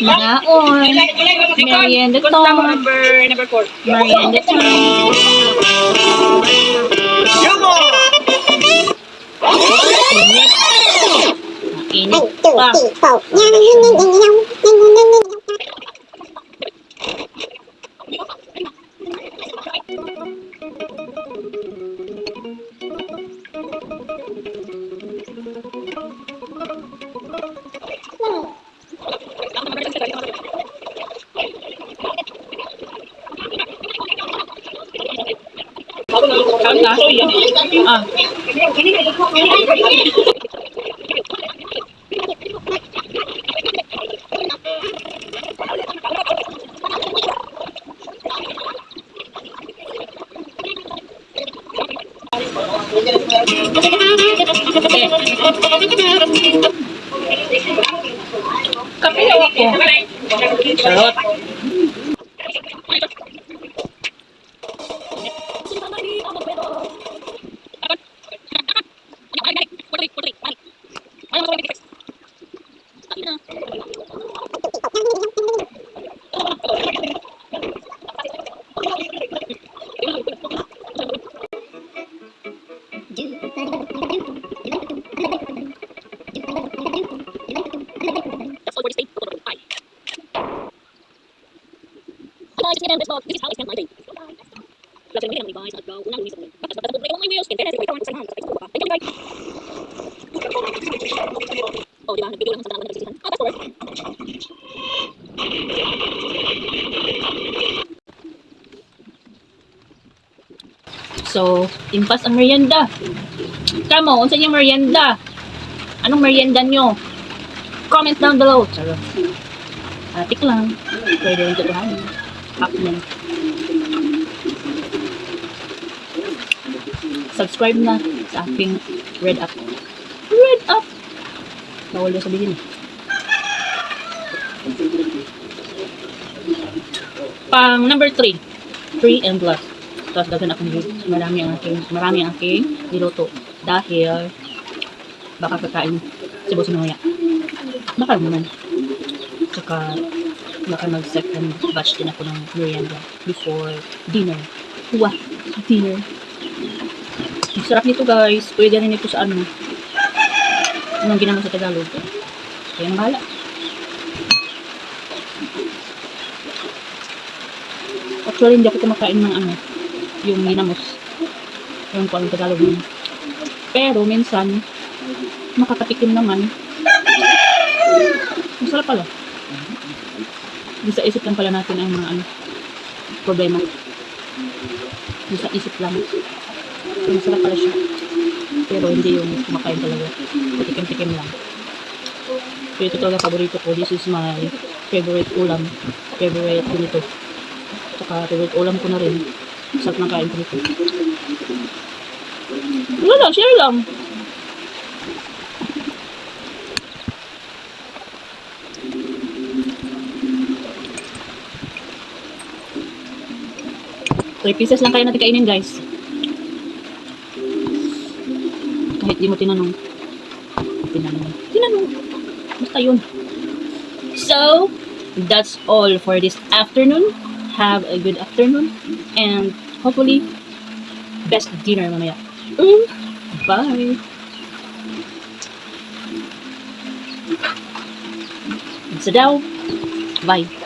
Manaon. Merienda to. Number 4. Merienda time. Init. Init pa. Ah. Kape daw ako. Sarot. This is how I spend my day. Let's say, may buys, nagagaw, unang lumis ako. Tapos, may wheels, may penes, may tawan, sa hands, sa Facebook, may ganyan, oh, di ba? Nag-video lang sa tanang nagsisihan. That's for work. So, impas ang merienda. Kamo, unsa yung merienda? Anong merienda nyo? Comment down below. Charot. Atik lang. Pwede rin tutuhanin. Happening. Subscribe na sa aking Red Up. Red Up! Bawal na sabihin. Pang number 3. 3 and plus. Tapos dagan akong marami ang aking niluto. Dahil baka kakain si Boss Maya. Baka naman. Saka baka mag-second batch din ako ng merienda before dinner. Wow! Dinner. Ang sarap nito guys. Pwede rin ito sa ano. Anong ginamit sa Tagalog? Kaya nang bahala. Actually, hindi ako kumakain ng ano, yung ginamos. Yung kung anong Tagalog yun. Pero, minsan, makakatikim naman. Masarap pala. Sa isip lang pala natin ang mga ano, problema. Sa isip lang. Masarap pala siya. Pero hindi yung kumakain talaga. Patikim-tikim lang. So ito talaga paborito ko. This is my favorite ulam. Favorite ko nito. Saka favorite ulam ko na rin. Sarap ng kain ko nito. Wala lang, share lang. So, 3 pieces lang kaya natin kainin guys. Kahit di mo tinanong. Tinanong. Basta yun. So, that's all for this afternoon. Have a good afternoon. And hopefully, best dinner mamaya. Bye! Sa daw. Bye!